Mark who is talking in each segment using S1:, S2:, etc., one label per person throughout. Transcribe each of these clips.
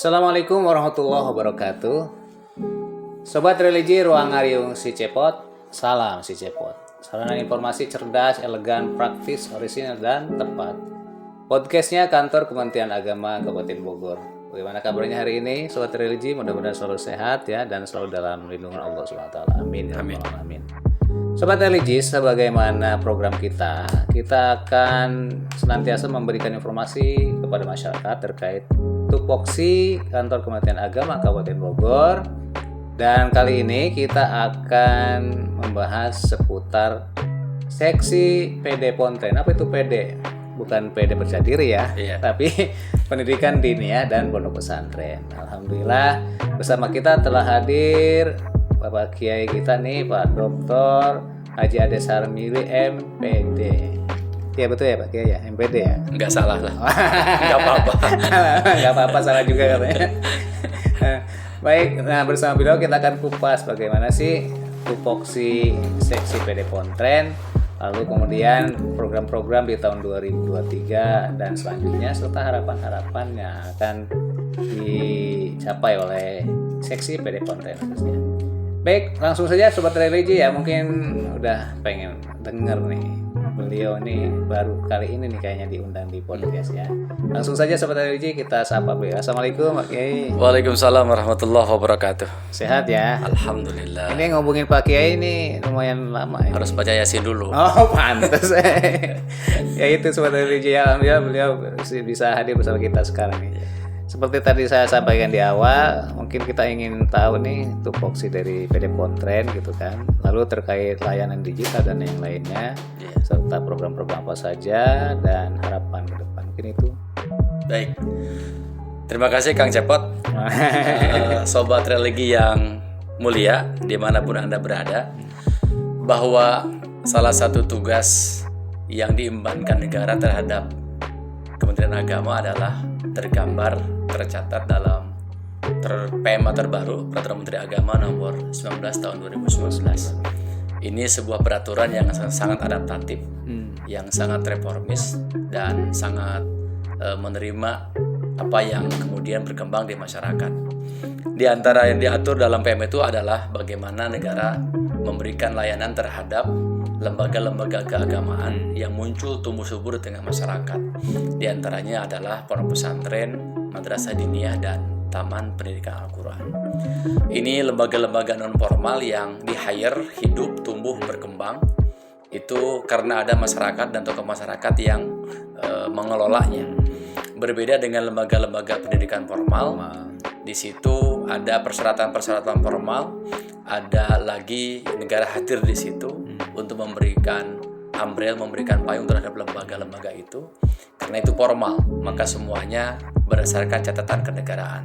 S1: Assalamualaikum warahmatullahi wabarakatuh. Sobat religi Ruang Ariung si Cepot, salam si Cepot. Sarana informasi cerdas, elegan, praktis, orisinal, dan tepat. Podcastnya Kantor Kementerian Agama Kabupaten Bogor. Bagaimana kabarnya hari ini, sobat religi? Mudah-mudahan selalu sehat ya, dan selalu dalam lindungan Allah SWT. Amin.
S2: Amin.
S1: Amin. Sobat religi, sebagaimana program kita akan senantiasa memberikan informasi kepada masyarakat terkait tupoksi Kantor Kementerian Agama Kabupaten Bogor. Dan kali ini kita akan membahas seputar seksi PD Pontren. Apa itu PD? Bukan PD percaya diri ya, tapi pendidikan diniyah dan pondok pesantren. Alhamdulillah bersama kita telah hadir Bapak Kiai kita nih, Pak Dr. Haji Ade Sarmili MPD. Ya betul ya Pak Kiai ya, MPD ya?
S2: Nggak salah lah. Nggak apa-apa.
S1: Nggak apa-apa, salah juga katanya. Baik, nah bersama beliau kita akan kupas bagaimana sih tupoksi seksi PD Pontren, lalu kemudian program-program di tahun 2023 dan selanjutnya, serta harapan-harapan yang akan dicapai oleh seksi PD Pontren khususnya. Baik, langsung saja Sobat Religi ya, mungkin udah pengen denger nih. Beliau nih baru kali ini nih kayaknya diundang di podcast ya. Langsung saja Sobat Religi kita sapa beliau. Assalamualaikum Pak Kiai.
S2: Waalaikumsalam warahmatullahi wabarakatuh.
S1: Sehat ya?
S2: Alhamdulillah.
S1: Ini ngomongin Pak Kiai ini lumayan lama ya.
S2: Harus baca Yasin dulu.
S1: Oh pantas. Ya itu Sobat Religi, alhamdulillah beliau bisa hadir bersama kita sekarang nih. Seperti tadi saya sampaikan di awal, mungkin kita ingin tahu nih tupoksi dari PD Pontren gitu kan. Lalu terkait layanan digital dan yang lainnya, serta program-program apa saja dan harapan ke depan. Mungkin itu.
S2: Baik. Terima kasih Kang Cepot. Sobat religi yang mulia dimanapun Anda berada, bahwa salah satu tugas yang diembankan negara terhadap Kementerian Agama adalah tercatat dalam PMA terbaru Peraturan Menteri Agama nomor 19 tahun 2019. Ini sebuah peraturan yang sangat adaptatif, yang sangat reformis dan sangat menerima apa yang kemudian berkembang di masyarakat. Di antara yang diatur dalam PMA itu adalah bagaimana negara memberikan layanan terhadap lembaga-lembaga keagamaan yang muncul tumbuh subur di tengah masyarakat. Di antaranya adalah pondok pesantren, madrasah diniyah, dan taman pendidikan Al-Quran. Ini lembaga-lembaga non formal yang di-hire, hidup, tumbuh, berkembang. Itu karena ada masyarakat dan tokoh masyarakat yang mengelolanya. Berbeda dengan lembaga-lembaga pendidikan formal, di situ ada persyaratan-persyaratan formal, ada lagi negara hadir di situ untuk memberikan umbrel, memberikan payung terhadap lembaga-lembaga itu. Karena itu formal, maka semuanya berdasarkan catatan kenegaraan.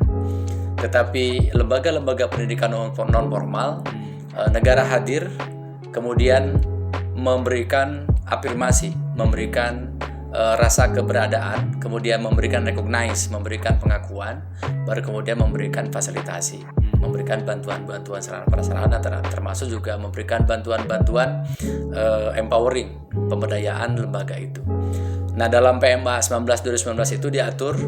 S2: Tetapi lembaga-lembaga pendidikan non formal, negara hadir, kemudian memberikan afirmasi, memberikan rasa keberadaan, kemudian memberikan recognize, memberikan pengakuan, baru kemudian memberikan fasilitasi, memberikan bantuan-bantuan sarana-prasarana, termasuk juga memberikan bantuan-bantuan empowering, pemberdayaan lembaga itu. Nah, dalam PMA 19/2019 itu diatur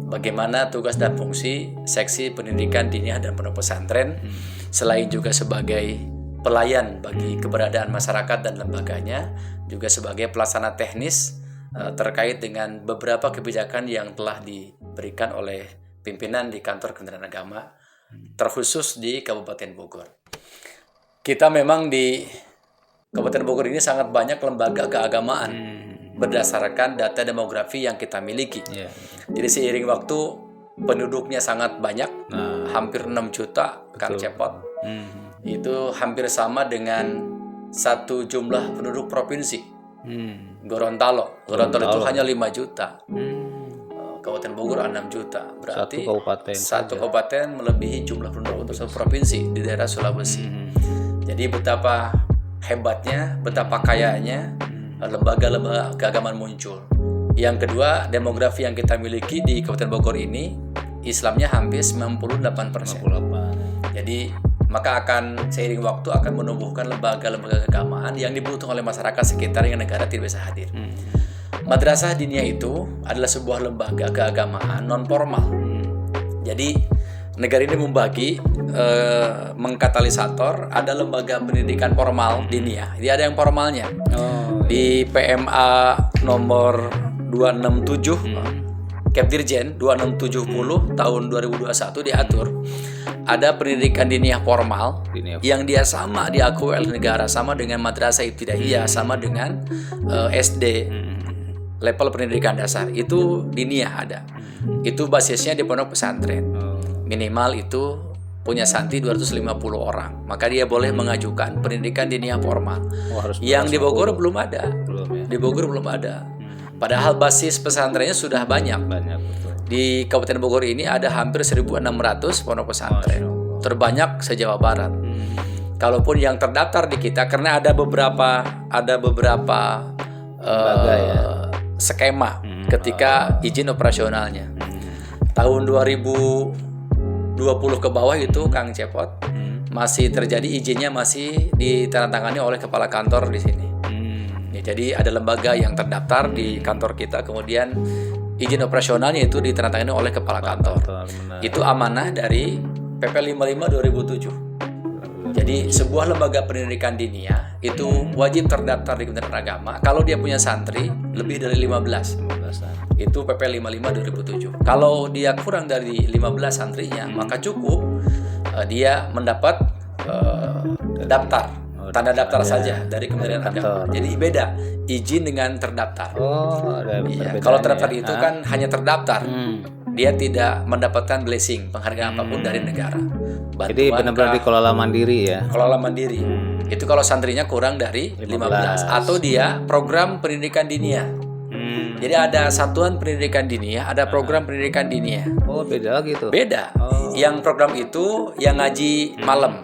S2: bagaimana tugas dan fungsi seksi pendidikan diniyah dan pondok pesantren, selain juga sebagai pelayan bagi keberadaan masyarakat dan lembaganya, juga sebagai pelaksana teknis terkait dengan beberapa kebijakan yang telah diberikan oleh pimpinan di Kantor Kementerian Agama, terkhusus di Kabupaten Bogor. Kita memang di Kabupaten Bogor ini sangat banyak lembaga keagamaan berdasarkan data demografi yang kita miliki. Jadi seiring waktu penduduknya sangat banyak, hampir 6 juta, Kang Cepot. Itu hampir sama dengan satu jumlah penduduk provinsi. Gorontalo itu hanya 5 juta. Kabupaten Bogor 6 juta. Berarti satu kabupaten melebihi jumlah penduduk untuk satu provinsi di daerah Sulawesi. Jadi betapa hebatnya, betapa kayanya lembaga-lembaga keagamaan muncul. Yang kedua, demografi yang kita miliki di Kabupaten Bogor ini, Islamnya hampir 98%. Jadi maka akan seiring waktu akan menumbuhkan lembaga-lembaga keagamaan yang dibutuhkan oleh masyarakat sekitar yang negara tidak bisa hadir. Madrasah diniyah itu adalah sebuah lembaga keagamaan non formal Jadi negara ini membagi mengkatalisator, ada lembaga pendidikan formal diniyah. Jadi ada yang formalnya. Di PMA nomor 267 Kepdirjen 2670 tahun 2021 diatur ada pendidikan diniyah formal yang dia sama diakui oleh negara, sama dengan madrasah ibtidaiyah, sama dengan SD level pendidikan dasar, itu diniyah ada. Itu basisnya di pondok pesantren. Minimal itu punya santri 250 orang, maka dia boleh mengajukan pendidikan diniyah formal. Yang di Bogor belum ada. Di Bogor belum ada. Padahal basis pesantrennya sudah banyak.
S1: Betul.
S2: Di Kabupaten Bogor ini ada hampir 1.600 pondok pesantren. Terbanyak se-Jawa Barat. Kalaupun yang terdaftar di kita, karena ada beberapa skema ketika izin operasionalnya. Tahun 2020 ke bawah itu Kang Cepot masih terjadi izinnya masih ditandatangani oleh kepala kantor di sini. Jadi ada lembaga yang terdaftar di kantor kita, kemudian izin operasionalnya itu ditandatangani oleh kepala kantor. Itu amanah dari PP 55 2007. Jadi sebuah lembaga pendidikan diniyah itu wajib terdaftar di Kementerian Agama kalau dia punya santri lebih dari 15. Itu PP 55 2007. Kalau dia kurang dari 15 santrinya, maka cukup dia mendapat daftar. Tanda daftar saja dari Kementerian Agama. Jadi beda izin dengan terdaftar. Kalau terdaftar itu kan hanya terdaftar. Dia tidak mendapatkan blessing, penghargaan apapun dari negara. Bantuan.
S1: Jadi benar-benar dikelola mandiri ya.
S2: Kelola mandiri. Itu kalau santrinya kurang dari 15 atau dia program pendidikan diniyah. Jadi ada satuan pendidikan diniyah, ada program pendidikan diniyah.
S1: Oh, beda lagi tuh.
S2: Beda. Yang program itu yang ngaji malam.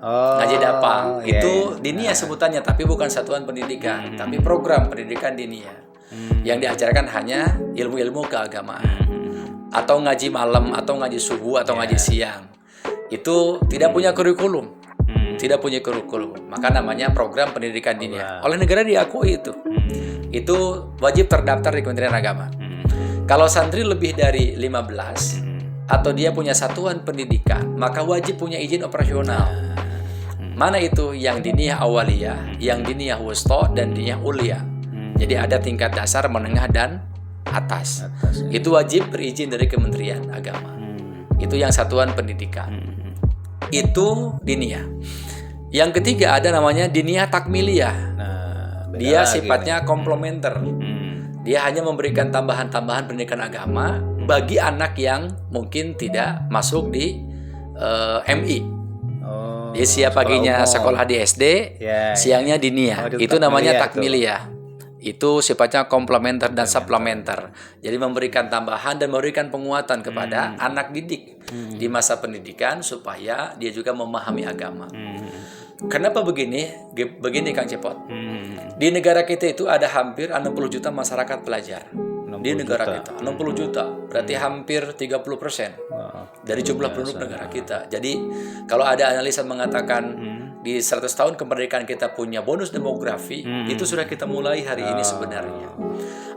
S2: Ngaji dapang itu diniyah sebutannya, tapi bukan satuan pendidikan, tapi program pendidikan diniyah yang diajarkan hanya ilmu-ilmu keagamaan, atau ngaji malam, atau ngaji subuh, atau ngaji siang. Itu tidak punya kurikulum, maka namanya program pendidikan diniyah. Oleh negara diakui itu wajib terdaftar di Kementerian Agama. Kalau santri lebih dari 15 atau dia punya satuan pendidikan, maka wajib punya izin operasional. Mana itu? Yang diniyah awaliyah, yang diniyah wusta, dan diniyah ulia. Jadi ada tingkat dasar, menengah, dan atas. Itu wajib berizin dari Kementerian Agama. Itu yang satuan pendidikan. Itu diniyah. Yang ketiga ada namanya diniyah takmiliyah. Dia sifatnya komplementer. Dia hanya memberikan tambahan-tambahan pendidikan agama bagi anak yang mungkin tidak masuk di MI. Dia siap paginya sekolah di SD, siangnya diniyah. Itu namanya takmiliyah. Itu sifatnya komplementer dan suplementer. Jadi memberikan tambahan dan memberikan penguatan kepada anak didik di masa pendidikan supaya dia juga memahami agama. Kenapa begini? Begini Kang Cepot. Di negara kita itu ada hampir 60 juta masyarakat pelajar. Di negara kita 60 juta, berarti hampir 30% dari jumlah penduduk negara kita. Jadi kalau ada analisa mengatakan di 100 tahun kemerdekaan kita punya bonus demografi, itu sudah kita mulai hari ini sebenarnya.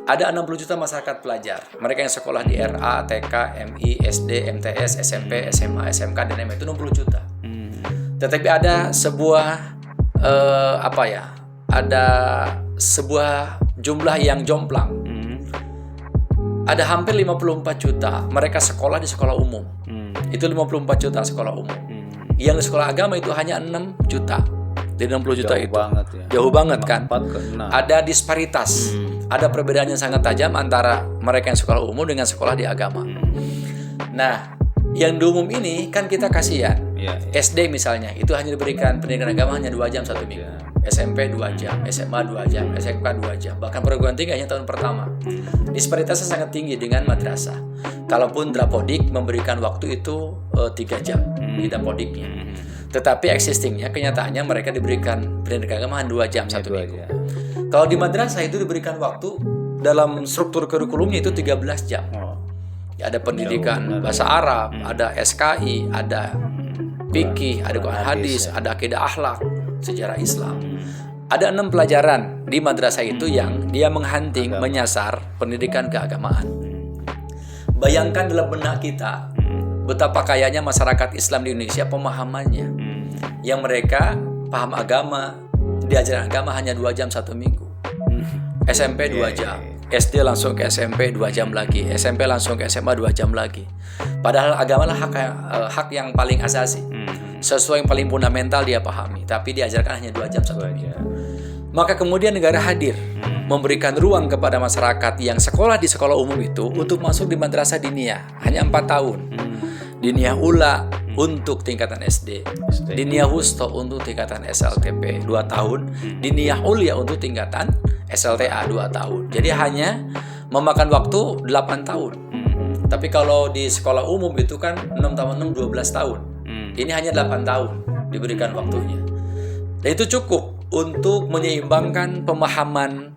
S2: Ada 60 juta masyarakat pelajar, mereka yang sekolah di RA, TK, MI, SD, MTS, SMP, SMA, SMK, dan MA itu 60 juta. Tetapi ada sebuah ada sebuah jumlah yang jomplang. Ada hampir 54 juta mereka sekolah di sekolah umum. Itu 54 juta sekolah umum. Yang di sekolah agama itu hanya 6 juta. Dari 60 juta itu. Jauh banget kan? Ada disparitas. Ada perbedaan yang sangat tajam antara mereka yang sekolah umum dengan sekolah di agama. Nah, yang di umum ini kan kita kasihan. SD misalnya, itu hanya diberikan pendidikan agama hanya 2 jam 1 minggu. SMP 2 jam, SMA 2 jam, SMK 2 jam. Bahkan perguruan tinggi hanya tahun pertama. Disparitasnya sangat tinggi dengan madrasah. Kalaupun Dapodik memberikan waktu itu 3 jam di Dapodiknya. Tetapi existingnya, kenyataannya mereka diberikan pendidikan agama hanya 2 jam 1 minggu. Kalau di madrasah itu diberikan waktu dalam struktur kurikulumnya itu 13 jam. Ada pendidikan bahasa Arab, ada SKI, ada fikih, ada Quran hadis, ada akidah akhlak, sejarah Islam. Ada 6 pelajaran di madrasah itu yang dia menghunting, menyasar pendidikan keagamaan. Bayangkan dalam benak kita, betapa kayanya masyarakat Islam di Indonesia pemahamannya. Yang mereka paham agama, diajaran agama hanya 2 jam 1 minggu. SMP 2 jam, SD langsung ke SMP 2 jam lagi, SMP langsung ke SMA 2 jam lagi. Padahal agama lah hak yang paling asasi, sesuai yang paling fundamental dia pahami, tapi diajarkan hanya 2 jam 1 minggu. Maka kemudian negara hadir memberikan ruang kepada masyarakat yang sekolah di sekolah umum itu untuk masuk di madrasah diniyah hanya 4 tahun. Diniyah ula untuk tingkatan SD, diniyah wusta untuk tingkatan SLTP 2 tahun, diniyah ulia untuk tingkatan SLTA 2 tahun. Jadi hanya memakan waktu 8 tahun. Tapi kalau di sekolah umum itu kan 6 tambah 6 12 tahun. Ini hanya 8 tahun diberikan waktunya. Dan itu cukup untuk menyeimbangkan pemahaman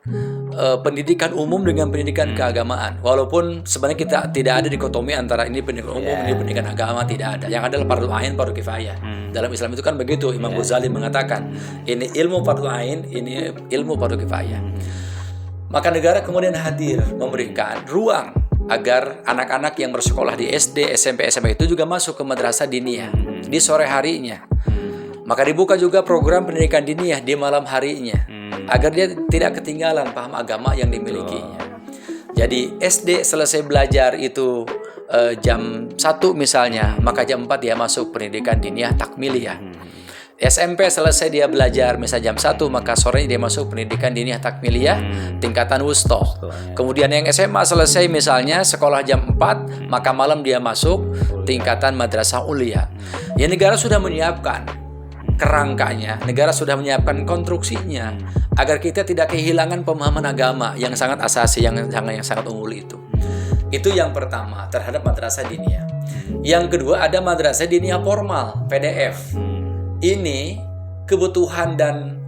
S2: pendidikan umum dengan pendidikan keagamaan. Walaupun sebenarnya kita tidak ada dikotomi antara ini pendidikan umum, ini pendidikan agama, tidak ada. Yang adalah fardhu ain, fardhu kifayah. Dalam Islam itu kan begitu. Imam Ghazali mengatakan, ini ilmu fardhu ain, ini ilmu fardhu kifayah. Maka negara kemudian hadir memberikan ruang agar anak-anak yang bersekolah di SD, SMP, SMA itu juga masuk ke madrasah diniyah di sore harinya. Maka dibuka juga program pendidikan diniyah di malam harinya, agar dia tidak ketinggalan paham agama yang dimilikinya. Jadi SD selesai belajar itu jam 1 misalnya, maka jam 4 dia masuk pendidikan diniyah takmiliyah. SMP selesai dia belajar misalnya jam 1, maka sorenya dia masuk pendidikan diniyah takmiliyah tingkatan wusta. Kemudian yang SMA selesai misalnya sekolah jam 4, maka malam dia masuk tingkatan madrasah ulia. Ya, negara sudah menyiapkan kerangkanya, negara sudah menyiapkan konstruksinya agar kita tidak kehilangan pemahaman agama yang sangat asasi, yang sangat unggul itu. Itu yang pertama terhadap madrasah diniyah. Yang kedua ada madrasah diniyah formal (PDF). Ini kebutuhan dan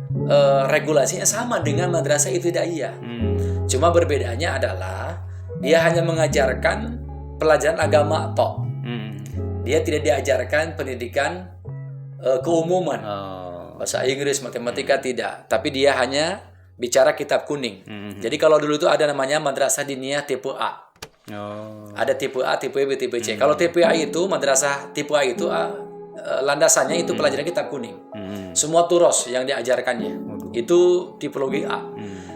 S2: regulasinya sama dengan madrasah ibtidaiyah. Cuma berbedanya adalah dia hanya mengajarkan pelajaran agama tok. Dia tidak diajarkan pendidikan keumuman, bahasa Inggris, matematika tidak, tapi dia hanya bicara kitab kuning. Jadi kalau dulu itu ada namanya madrasah diniyah tipe A. Ada tipe A, tipe B, tipe C. Kalau tipe A itu madrasah tipe A itu landasannya itu pelajaran kitab kuning. Semua turos yang diajarkannya itu tipologi A.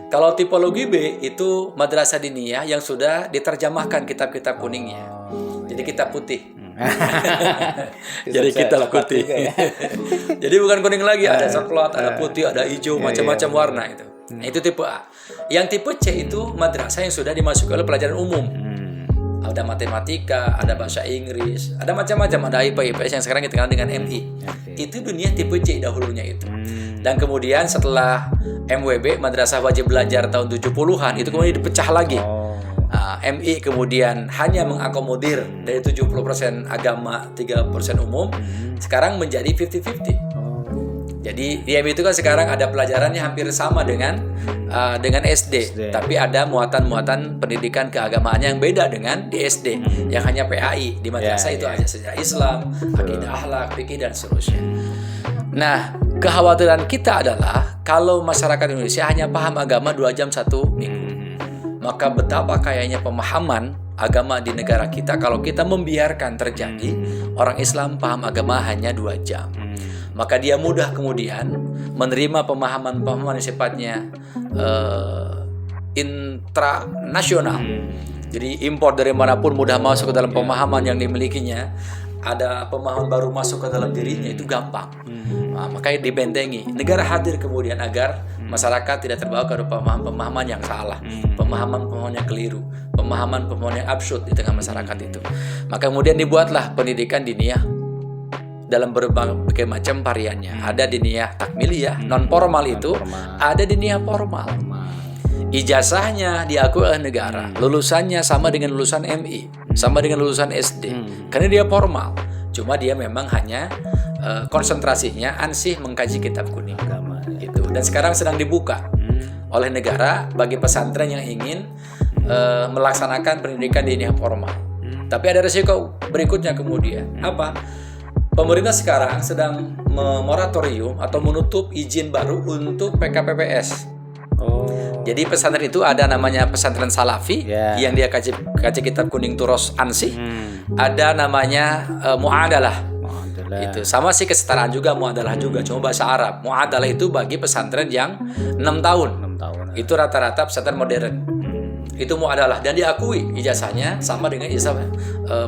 S2: Kalau tipologi B itu madrasah diniyah yang sudah diterjemahkan kitab-kitab kuningnya. Jadi kitab putih. Jadi kita putih. Jadi bukan kuning lagi, ada coklat, ada putih, ada hijau, macam-macam warna itu. Nah, itu tipe A. Yang tipe C itu madrasah yang sudah dimasuki oleh pelajaran umum. Ada matematika, ada bahasa Inggris, ada macam-macam, ada IPA, IPS yang sekarang kita kenal dengan MI. Itu dunia tipe C dahulunya itu. Dan kemudian setelah MWB, madrasah wajib belajar tahun 70-an, itu kemudian dipecah lagi. MI kemudian hanya mengakomodir dari 70% agama, 3% umum, sekarang menjadi 50-50. Jadi di MI itu kan sekarang ada pelajarannya hampir sama dengan SD, tapi ada muatan-muatan pendidikan keagamaannya yang beda dengan di SD, yang hanya PAI. Di madrasah itu hanya sejarah Islam, akidah, akhlak, fikih dan seterusnya. Nah, kekhawatiran kita adalah kalau masyarakat Indonesia hanya paham agama 2 jam 1 minggu, maka betapa kayanya pemahaman agama di negara kita kalau kita membiarkan terjadi orang Islam paham agama hanya 2 jam. Maka dia mudah kemudian menerima pemahaman-pemahaman yang sifatnya intranasional. Jadi impor dari manapun mudah masuk ke dalam pemahaman yang dimilikinya. Ada pemahaman baru masuk ke dalam dirinya, itu gampang. Nah, makanya dibentengi. Negara hadir kemudian agar masyarakat tidak terbawa ke pemahaman-pemahaman yang salah, pemahaman-pemahaman yang keliru, pemahaman-pemahaman yang absurd di tengah masyarakat itu. Maka kemudian dibuatlah pendidikan diniyah dalam berbagai macam variannya. Ada diniyah takmiliyah, non formal itu, ada diniyah formal. Ijazahnya diakui oleh negara, lulusannya sama dengan lulusan MI, sama dengan lulusan SD, karena dia formal. Cuma dia memang hanya konsentrasinya ansih mengkaji kitab kuning agama itu. Dan sekarang sedang dibuka oleh negara bagi pesantren yang ingin melaksanakan pendidikan diniyah formal. Tapi ada resiko berikutnya kemudian. Apa? Pemerintah sekarang sedang memoratorium atau menutup izin baru untuk PKPPS.
S1: Oh.
S2: Jadi pesantren itu ada namanya pesantren Salafi
S1: Ya.
S2: yang dia kaji kitab kuning Turos Ansih. Ada namanya Mu'adalah.
S1: Alhamdulillah.
S2: Itu sama sih kesetaraan juga Mu'adalah juga, cuma bahasa Arab. Mu'adalah itu bagi pesantren yang 6 tahun.
S1: 6 tahun.
S2: Itu rata-rata pesantren modern. Itu Mu'adalah dan diakui ijazahnya sama dengan ijazah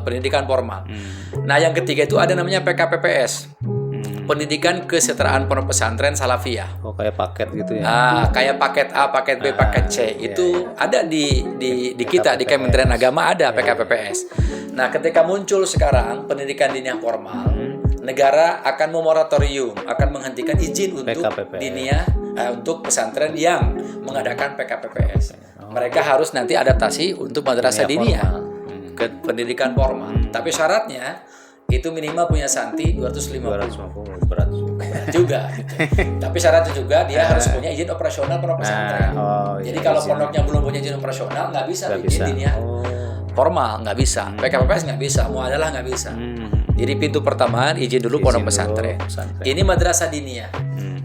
S2: pendidikan formal. Nah, yang ketiga itu ada namanya PKPPS. Pendidikan Kesetaraan Pondok Pesantren Salafiyah.
S1: Oh, kayak paket gitu ya.
S2: Kayak paket A, paket B, paket C. Itu ada di kita di Kementerian Agama ada PKPPS. Nah, ketika muncul sekarang pendidikan diniyah formal, negara akan memoratorium, akan menghentikan izin untuk
S1: PKPPS.
S2: diniyah untuk pesantren yang mengadakan PKPPS. Mereka harus nanti adaptasi untuk madrasah diniyah ke pendidikan formal. Tapi syaratnya itu minimal punya santi 250
S1: berat
S2: juga gitu. Tapi syaratnya juga dia harus punya izin operasional pondok pesantren. Jadi kalau pondoknya belum punya izin operasional nggak bisa bikin diniyah formal, nggak bisa. PKPPS nggak bisa, Mu'adalah nggak bisa. Jadi pintu pertama izin dulu pondok pesantren. Ini madrasah diniyah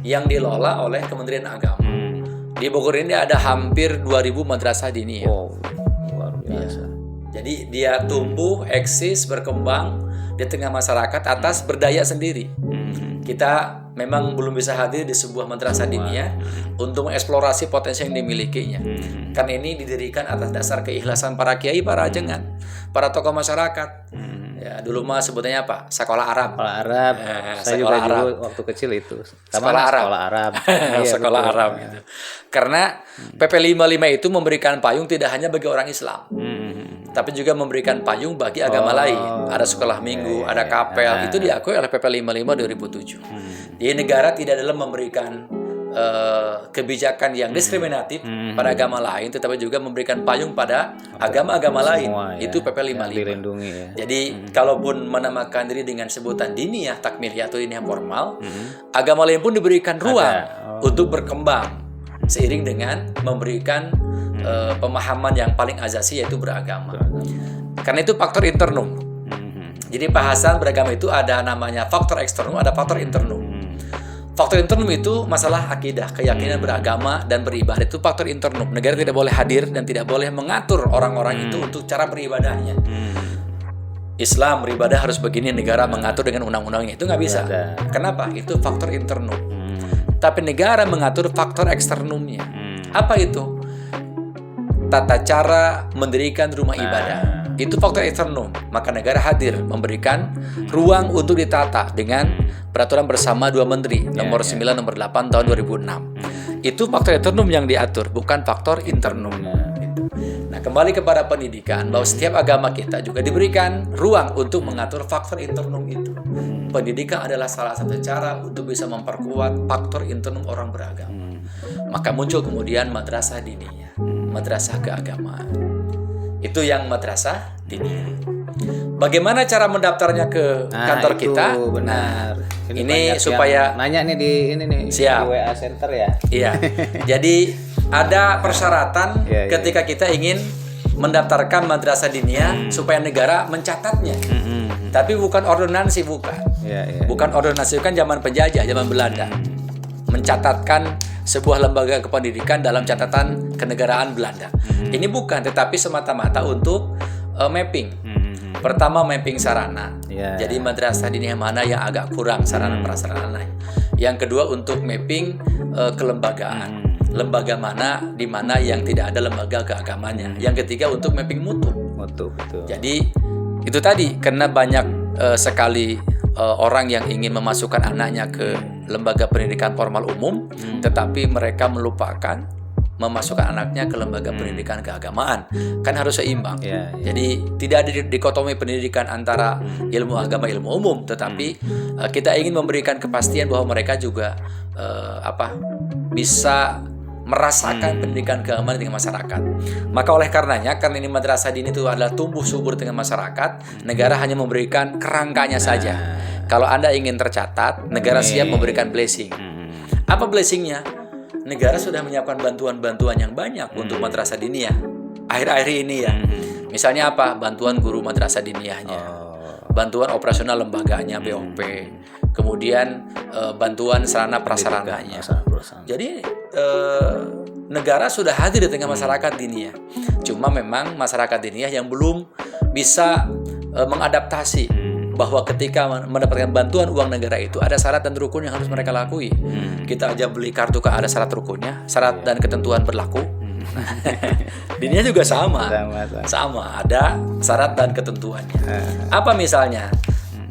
S2: yang dikelola oleh Kementerian Agama. Di Bogor ini ada hampir 2000 madrasah diniyah.
S1: Wow, luar biasa.
S2: Jadi dia tumbuh, eksis, berkembang di tengah masyarakat atas berdaya sendiri. Kita memang belum bisa hadir di sebuah madrasah diniyah untuk mengeksplorasi potensi yang dimilikinya. Kan ini didirikan atas dasar keikhlasan para kiai, para ajengan, para tokoh masyarakat. Ya, dulu mah sebutnya apa? Sekolah Arab.
S1: Sekolah Arab. Saya juga
S2: sekolah Arab.
S1: dulu waktu kecil itu.
S2: Sekolah Arab.
S1: Sekolah Arab. Iya,
S2: Sekolah
S1: betul.
S2: Arab gitu. Karena PP 55 itu memberikan payung tidak hanya bagi orang Islam, tapi juga memberikan payung bagi agama lain. Ada sekolah minggu, ada kapel. Itu diakui oleh PP 55 2007. Jadi negara tidak dalam memberikan kebijakan yang diskriminatif pada agama lain, tetapi juga memberikan payung pada agama-agama lain.
S1: Semua, ya,
S2: Itu PP 55.
S1: dilindungi ya.
S2: Jadi kalaupun menamakan diri dengan sebutan diniyah takmiliyah atau diniyah formal, agama lain pun diberikan ruang untuk berkembang seiring dengan memberikan pemahaman yang paling azasi yaitu beragama. Karena itu faktor internum. Jadi bahasan beragama itu ada namanya faktor eksternum, ada faktor internum. Faktor internum itu masalah akidah, keyakinan beragama dan beribadah, itu faktor internum. Negara tidak boleh hadir dan tidak boleh mengatur orang-orang itu untuk cara beribadahnya. Islam beribadah harus begini, negara mengatur dengan undang-undangnya, itu nggak bisa. Kenapa? Itu faktor internum. Tapi negara mengatur faktor eksternumnya. Apa itu? Tata cara mendirikan rumah ibadah. Itu faktor eksternum. Maka negara hadir memberikan ruang untuk ditata dengan peraturan bersama dua menteri nomor 9 nomor 8 tahun 2006. Itu faktor eksternum yang diatur, bukan faktor internum. Nah, kembali kepada pendidikan, bahwa setiap agama kita juga diberikan ruang untuk mengatur faktor internum itu. Pendidikan adalah salah satu cara untuk bisa memperkuat faktor internum orang beragama. Maka muncul kemudian madrasah diniyah, madrasah keagamaan. Itu yang madrasah diniyah. Bagaimana cara mendaftarnya ke kantor
S1: itu
S2: kita?
S1: Benar.
S2: Ini
S1: banyak
S2: supaya
S1: yang nanya nih di ini nih
S2: Siap.
S1: di WA Center ya.
S2: Iya. Jadi ada persyaratan
S1: Iya, iya.
S2: ketika kita ingin mendaftarkan madrasah diniyah supaya negara mencatatnya. Tapi bukan ordonansi, bukan.
S1: Iya, iya.
S2: Bukan ordonansi, kan zaman penjajah, zaman Belanda. Mencatatkan sebuah lembaga kependidikan dalam catatan kenegaraan Belanda. Ini bukan, tetapi semata-mata untuk mapping. Pertama, mapping sarana.
S1: Ya.
S2: Jadi madrasah diniyah mana yang agak kurang sarana prasarana. Yang kedua, untuk mapping kelembagaan. Lembaga mana di mana yang tidak ada lembaga keagamannya. Yang ketiga, untuk mapping mutu.
S1: Betul.
S2: Jadi itu tadi, karena banyak sekali orang yang ingin memasukkan anaknya ke lembaga pendidikan formal umum, tetapi mereka melupakan memasukkan anaknya ke lembaga pendidikan keagamaan. Kan harus seimbang.
S1: Ya.
S2: Jadi tidak ada dikotomi pendidikan antara ilmu agama, ilmu umum, tetapi kita ingin memberikan kepastian bahwa mereka juga bisa merasakan pendidikan keagamaan dengan masyarakat. Maka oleh karenanya, karena ini madrasah dini itu adalah tumbuh subur dengan masyarakat, negara hanya memberikan kerangkanya saja. Kalau Anda ingin tercatat, negara siap memberikan blessing. Apa blessingnya? Negara sudah menyiapkan bantuan-bantuan yang banyak untuk madrasah diniyah. Akhir-akhir ini ya. Misalnya apa? Bantuan guru madrasah diniyahnya. Bantuan operasional lembaganya, BOP. Kemudian bantuan sarana prasarananya. Jadi negara sudah hadir di tengah masyarakat diniyah. Cuma memang masyarakat diniyah yang belum bisa mengadaptasi bahwa ketika mendapatkan bantuan uang negara itu ada syarat dan rukun yang harus mereka lakui. Kita aja beli kartu kan ada syarat rukunnya, syarat dan ketentuan berlaku. Diniyah juga sama, ada syarat dan ketentuannya. Apa misalnya?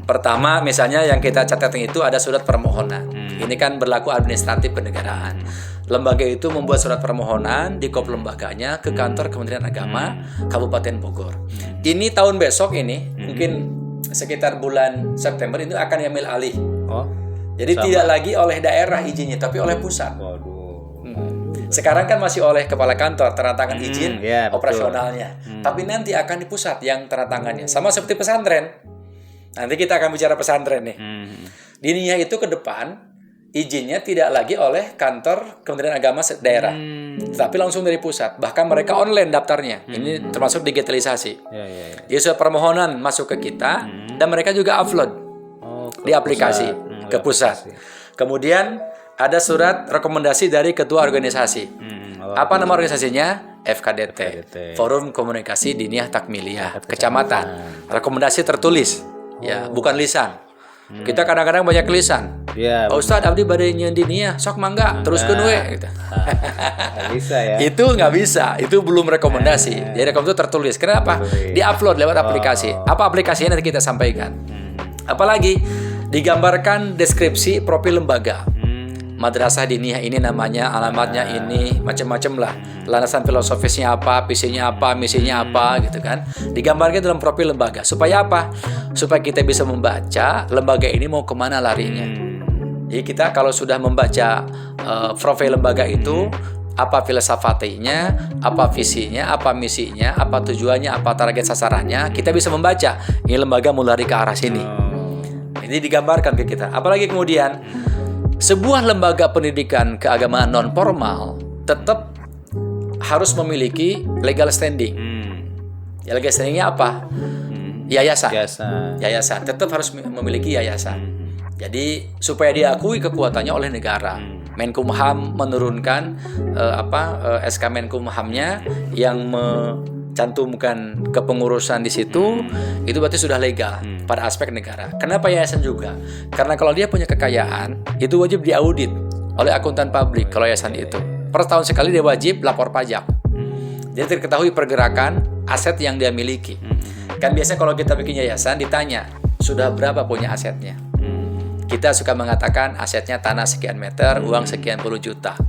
S2: Pertama, misalnya yang kita catat itu ada surat permohonan. Ini kan berlaku administratif kenegaraan. Lembaga itu membuat surat permohonan di kop lembaganya ke kantor Kementerian Agama Kabupaten Bogor. Ini tahun besok ini, mungkin sekitar bulan September itu akan diambil alih. Jadi tidak lagi oleh daerah izinnya, tapi oleh pusat. Sekarang kan masih oleh kepala kantor tanda tangan izin operasionalnya. Tapi nanti akan di pusat yang tanda tangannya. Sama seperti pesantren. Nanti kita akan bicara pesantren nih. Diniyah itu ke depan izinnya tidak lagi oleh kantor Kementerian Agama daerah, tapi langsung dari pusat. Bahkan mereka online daftarnya. Ini termasuk digitalisasi. Jadi surat permohonan masuk ke kita dan mereka juga upload di aplikasi ke pusat. Kemudian ada surat rekomendasi dari ketua organisasi. Apa nama organisasinya? FKDT, Forum Komunikasi Diniyah Takmiliyah Kecamatan. Rekomendasi tertulis, ya, bukan lisan. Kita kadang-kadang banyak lisan. Pak Ustadz abdi bade nyeun diniyah, sok mangga teruskeun we gitu.
S1: Bisa ya.
S2: Itu nggak bisa, itu belum rekomendasi. Jadi rekomendasi itu tertulis. Kenapa? Di-upload lewat aplikasi. Apa aplikasinya nanti kita sampaikan. Apalagi digambarkan deskripsi profil lembaga. Madrasah diniyah ini namanya, alamatnya ini, macam-macam lah. Landasan filosofisnya apa, visinya apa, misinya apa gitu kan. Digambarkan dalam profil lembaga. Supaya apa? Supaya kita bisa membaca lembaga ini mau kemana larinya. Jadi kita kalau sudah membaca profil lembaga itu, apa filsafatnya, apa visinya, apa misinya, apa tujuannya, apa target sasarannya, kita bisa membaca. Ini lembaga mau lari ke arah sini. Ini digambarkan ke kita. Apalagi kemudian sebuah lembaga pendidikan keagamaan non formal tetap harus memiliki legal standing. Ya, legal standingnya apa? Yayasan. Yayasan tetap harus memiliki yayasan. Jadi supaya diakui kekuatannya oleh negara. Menkumham menurunkan SK Menkumhamnya yang cantumkan kepengurusan di situ, itu berarti sudah legal pada aspek negara. Kenapa yayasan juga? Karena kalau dia punya kekayaan, itu wajib diaudit oleh akuntan publik kalau yayasan itu. Per tahun sekali dia wajib lapor pajak. Jadi diketahui pergerakan aset yang dia miliki. Kan biasanya kalau kita bikin yayasan ditanya, sudah berapa punya asetnya? Kita suka mengatakan asetnya tanah sekian meter, uang sekian puluh juta.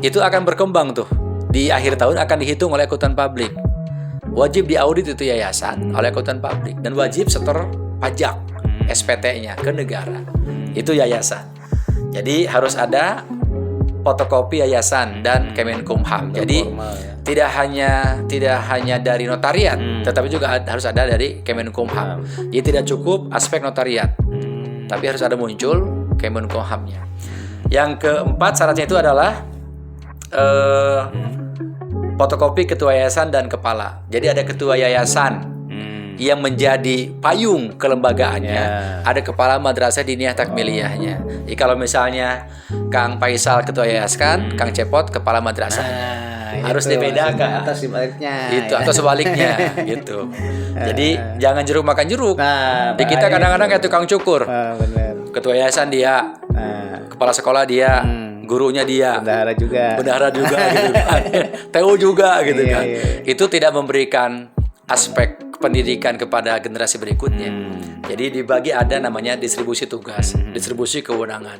S2: Itu akan berkembang tuh. Di akhir tahun akan dihitung oleh akuntan publik. Wajib diaudit itu yayasan oleh akuntan publik dan wajib setor pajak SPT-nya ke negara. Itu yayasan. Jadi harus ada fotokopi yayasan dan Kemenkumham. Jadi tidak hanya dari notariat, tetapi juga harus ada dari Kemenkumham. Jadi tidak cukup aspek notariat, tapi harus ada muncul Kemenkumhamnya. Yang keempat syaratnya itu adalah fotokopi ketua yayasan dan kepala. Jadi ada ketua yayasan yang menjadi payung kelembagaannya, ada kepala madrasah diniyah takmiliyahnya. Jadi kalau misalnya Kang Faisal ketua yayasan, Kang Cepot kepala madrasah. Harus dibedakan.
S1: Atau sebaliknya.
S2: Itu atau sebaliknya gitu. Jadi jangan jeruk makan jeruk. Di kita kadang-kadang kayak tukang cukur. Ketua yayasan dia, kepala sekolah dia, gurunya dia, bendahara juga gitu kan. TU juga gitu kan. Itu tidak memberikan aspek pendidikan kepada generasi berikutnya. Jadi dibagi ada namanya distribusi tugas, distribusi kewenangan,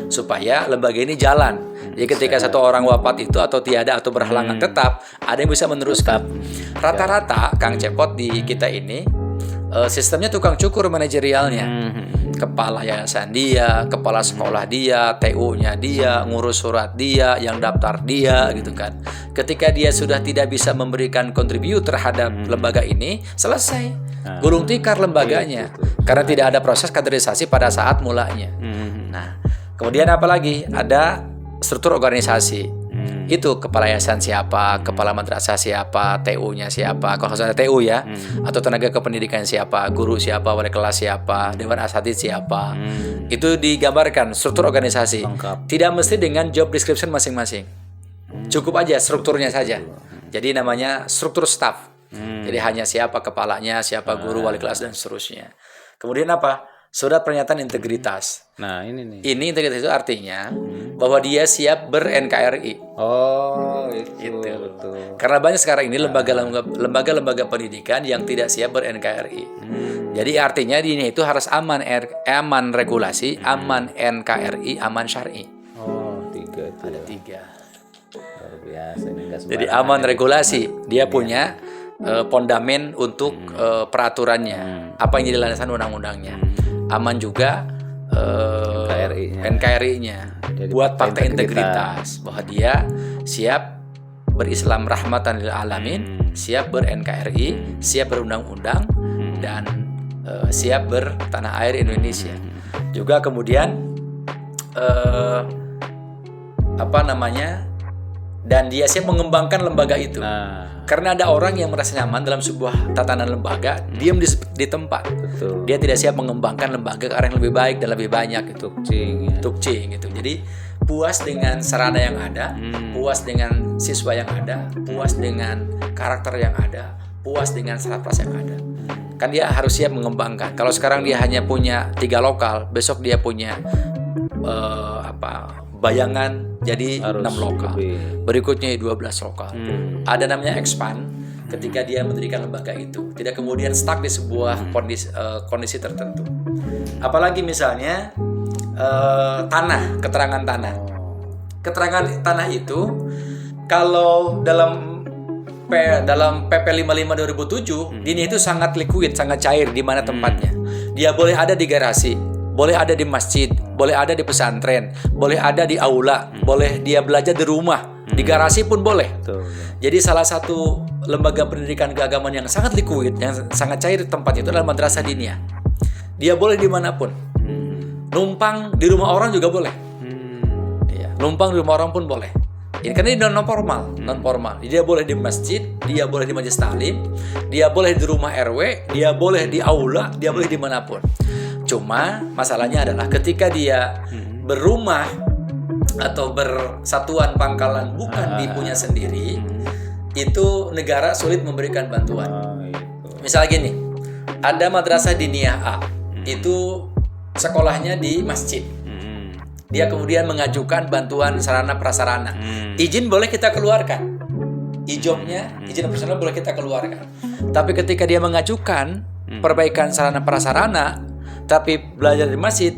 S2: supaya lembaga ini jalan. Jadi ketika satu orang wafat itu atau tiada atau berhalangan tetap, ada yang bisa meneruskan. Rata-rata Kang Cepot di kita ini sistemnya tukang cukur manajerialnya. Kepala yayasan dia, kepala sekolah dia, TU-nya dia, ngurus surat dia, yang daftar dia gitu kan. Ketika dia sudah tidak bisa memberikan kontribut terhadap lembaga ini, selesai. Gulung tikar lembaganya. Karena tidak ada proses kaderisasi pada saat mulanya. Nah, kemudian apa lagi? Ada struktur organisasi. Itu kepala yayasan siapa, kepala madrasah siapa, TU-nya siapa, kalau ada TU ya, atau tenaga kependidikan siapa, guru siapa, wali kelas siapa, dewan asatidz siapa. Itu digambarkan struktur organisasi. Tidak mesti dengan job description masing-masing. Cukup aja strukturnya saja. Jadi namanya struktur staf. Jadi hanya siapa kepalanya, siapa guru, wali kelas dan seterusnya. Kemudian apa? Surat pernyataan integritas.
S1: Nah, ini nih.
S2: Ini integritas itu artinya bahwa dia siap ber-NKRI.
S1: Oh, itu betul.
S2: Karena banyak sekarang ini lembaga-lembaga pendidikan yang tidak siap ber-NKRI. Jadi artinya ini itu harus aman regulasi, aman NKRI, aman syar'i.
S1: Oh, 3 itu.
S2: Ada 3.
S1: Luar biasa ini enggak
S2: Jadi aman regulasi, dia punya fondamen untuk peraturannya, apa yang jadi landasan undang-undangnya. Aman juga NKRI-nya buat fakta integritas bahwa dia siap berislam rahmatan lil alamin, siap ber-NKRI, siap berundang-undang, dan siap bertanah air Indonesia. Juga kemudian dan dia siap mengembangkan lembaga itu. Karena ada orang yang merasa nyaman dalam sebuah tatanan lembaga, diam di tempat.
S1: Betul.
S2: Dia tidak siap mengembangkan lembaga ke arah yang lebih baik dan lebih banyak itu. Tukcing gitu. Jadi puas dengan sarana yang ada, puas dengan siswa yang ada, puas dengan karakter yang ada, puas dengan sarapras yang ada. Kan dia harus siap mengembangkan. Kalau sekarang dia hanya punya 3 lokal, besok dia punya bayangan jadi
S1: harus
S2: 6 lokal, berikutnya 12 lokal. Ada namanya expand ketika dia mendirikan lembaga itu, tidak kemudian stuck di sebuah kondisi tertentu. Apalagi misalnya keterangan tanah itu kalau dalam PP 55 2007 ini itu sangat liquid, sangat cair di mana tempatnya. Dia boleh ada di garasi, boleh ada di masjid, boleh ada di pesantren, boleh ada di aula, boleh dia belajar di rumah, di garasi pun boleh.
S1: Betul.
S2: Jadi salah satu lembaga pendidikan keagamaan yang sangat liquid, yang sangat cair tempatnya itu adalah madrasah diniyah. Dia boleh dimanapun. Numpang di rumah orang juga boleh. Ya, numpang di rumah orang pun boleh. Ini kan ini non formal. Dia boleh di masjid, dia boleh di majelis taklim, dia boleh di rumah RW, dia boleh di aula, dia boleh dimanapun. Cuma masalahnya adalah ketika dia berumah atau bersatuan pangkalan bukan dipunya sendiri, itu negara sulit memberikan bantuan. Misalnya gini, ada madrasah diniyah A, itu sekolahnya di masjid. Dia kemudian mengajukan bantuan sarana prasarana. Izin boleh kita keluarkan. Izin operasional boleh kita keluarkan. Tapi ketika dia mengajukan perbaikan sarana prasarana, tapi belajar di masjid,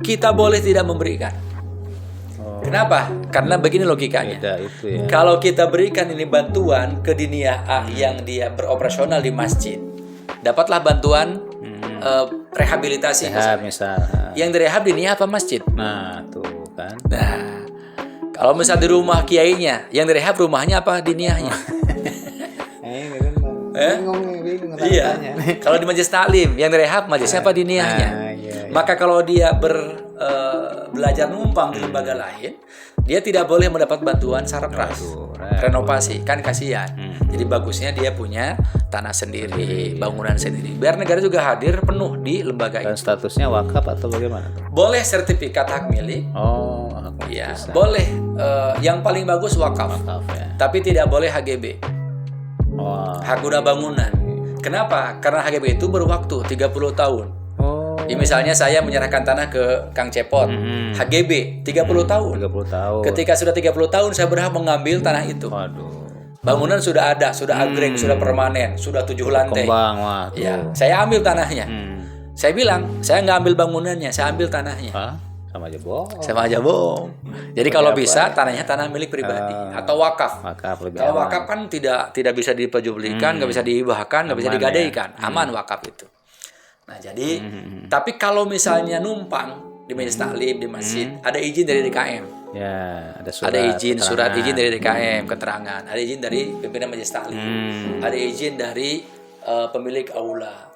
S2: kita boleh tidak memberikan. Kenapa? Karena begini logikanya. Kalau kita berikan ini bantuan ke diniyah A yang dia beroperasional di masjid, dapatlah bantuan rehabilitasi
S1: misal.
S2: Yang direhab diniyah apa masjid?
S1: Nah, tuh kan.
S2: Nah, kalau misal di rumah kiainya, yang direhab rumahnya apa diniyahnya? Iya. Kalau di majelis taklim, yang direhab majelisnya apa diniyahnya? Maka kalau dia belajar numpang di lembaga lain, dia tidak boleh mendapat bantuan sarapras, renovasi, kan kasihan. Jadi bagusnya dia punya tanah sendiri, bangunan sendiri, biar negara juga hadir penuh di lembaga itu.
S1: Dan statusnya wakaf atau bagaimana?
S2: Boleh sertifikat hak milik. Ya, boleh. Yang paling bagus wakaf ya. Tapi tidak boleh HGB. Hak guna bangunan. Kenapa? Karena HGB itu berwaktu 30 tahun. Ya, misalnya saya menyerahkan tanah ke Kang Cepot, HGB 30 tahun.
S1: 30 tahun.
S2: Ketika sudah 30 tahun saya berhak mengambil tanah itu. Bangunan sudah ada, sudah agreng, sudah permanen, sudah 7 lantai. Ya, saya ambil tanahnya. Saya bilang, saya nggak ambil bangunannya, saya ambil tanahnya. Sama aja bohong. Jadi kalau bisa tanahnya tanah milik pribadi atau wakaf. Kalau wakaf kan tidak bisa diperjualbelikan, nggak bisa dihibahkan, nggak bisa digadaikan. Aman wakaf itu. Nah jadi, tapi kalau misalnya numpang di majelis taklim, di masjid, ada izin dari DKM.
S1: Ya,
S2: ada surat izin dari DKM, keterangan. Ada izin dari pimpinan majelis taklim. Ada izin dari pemilik aula.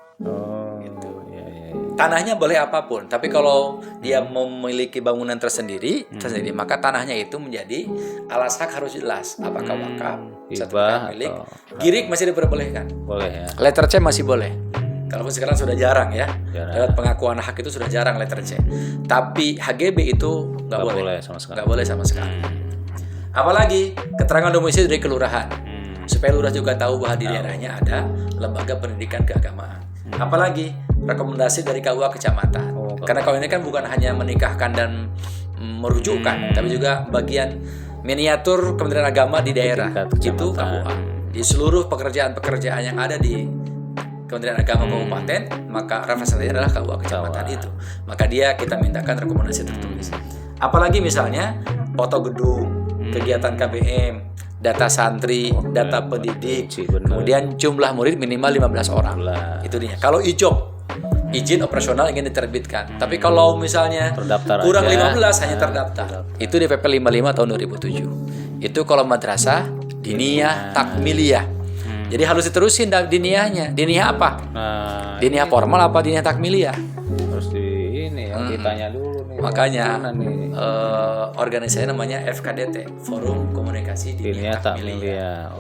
S2: Gitu. Tanahnya boleh apapun, tapi kalau dia memiliki bangunan tersendiri, maka tanahnya itu menjadi alas hak harus jelas. Apakah wakaf, sertifikat milik, girik masih diperbolehkan.
S1: Boleh ya.
S2: Letter C masih boleh. Kalau sekarang sudah jarang ya. Lewat pengakuan hak itu sudah jarang letter C. Tapi HGB itu nggak boleh sama sekali. Apalagi keterangan domisili dari kelurahan. Supaya lurah juga tahu bahwa di daerahnya ada lembaga pendidikan keagamaan. Apalagi rekomendasi dari KUA kecamatan. Karena kalau ini kan bukan hanya menikahkan dan merujukkan, tapi juga bagian miniatur Kementerian Agama di daerah. Itu KUA. Di seluruh pekerjaan-pekerjaan yang ada di Kementerian Agama Kabupaten, maka representasinya adalah KUA kecamatan itu. Maka dia kita mintakan rekomendasi tertulis. Apalagi misalnya foto gedung, kegiatan KBM, data santri, data pendidik, kemudian jumlah murid minimal 15 orang. Itu dia. Kalau izin operasional ingin diterbitkan. Tapi kalau misalnya kurang 15 hanya terdaftar. Itu di PP 55 tahun 2007. Itu kalau madrasah diniyah takmiliyah. Jadi harus diterusin diniyahnya. Diniyah apa? Diniyah formal apa diniyah takmiliyah?
S1: Harus ditanya dulu nih.
S2: Makanya organisasi namanya FKDT, Forum Komunikasi Diniyah Takmiliyah.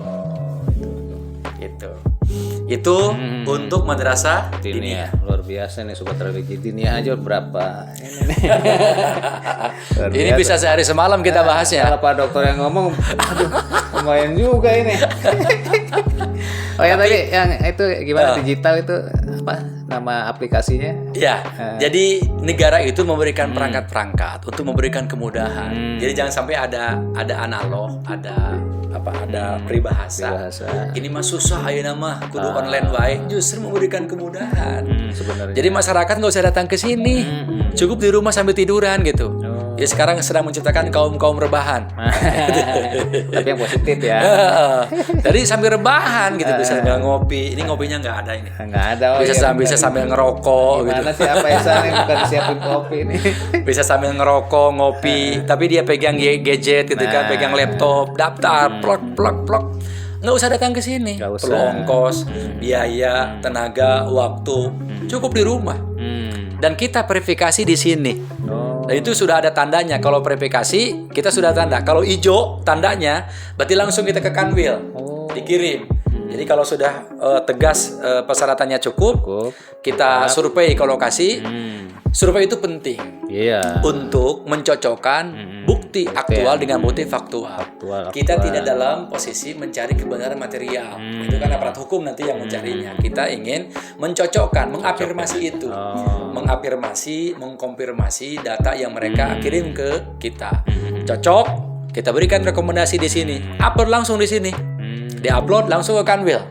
S2: Itu untuk madrasah diniyah.
S1: Luar biasa nih sobat religi. Diniyah aja berapa?
S2: Ini bisa sehari semalam kita bahasnya.
S1: Kalau Pak Dokter yang ngomong, aduh, lumayan juga ini. Oh ya, tadi yang itu gimana digital itu apa nama aplikasinya?
S2: Ya, jadi negara itu memberikan perangkat-perangkat untuk memberikan kemudahan. Jadi jangan sampai ada analog, ada peribahasa. Ini mah susah ayeuna mah kudu online wae. Justru memberikan kemudahan.
S1: Sebenarnya.
S2: Jadi masyarakat nggak usah datang ke sini. Cukup di rumah sambil tiduran gitu. Jadi sekarang sedang menciptakan kaum rebahan.
S1: Tapi yang positif ya.
S2: Jadi sambil rebahan gitu, bisa sambil ngopi. Ini ngopinya nggak ada ini.
S1: Nggak ada.
S2: Bisa sambil ngerokok.
S1: Gimana sih apa yang bukan siapin kopi ini?
S2: Bisa sambil ngerokok, ngopi. Tapi dia pegang gadget gitu kan, pegang laptop, daftar, plok. Nggak usah datang ke sini. Perlu ongkos, biaya, tenaga, waktu. Cukup di rumah. Dan kita verifikasi di sini. Dan itu sudah ada tandanya. Kalau verifikasi kita sudah tanda. Kalau hijau tandanya, berarti langsung kita ke Kanwil, dikirim. Jadi kalau sudah tegas persyaratannya cukup, kita survei ke lokasi. Survei itu penting untuk mencocokkan bukti aktual dengan bukti faktual. Kita tidak dalam posisi mencari kebenaran material. Itu kan aparat hukum nanti yang mencarinya. Kita ingin mencocokkan, mengafirmasi itu, mengafirmasi, mengkonfirmasi data yang mereka kirim ke kita. Cocok, kita berikan rekomendasi di sini. Upload langsung di sini. Di-upload langsung ke Kanwil.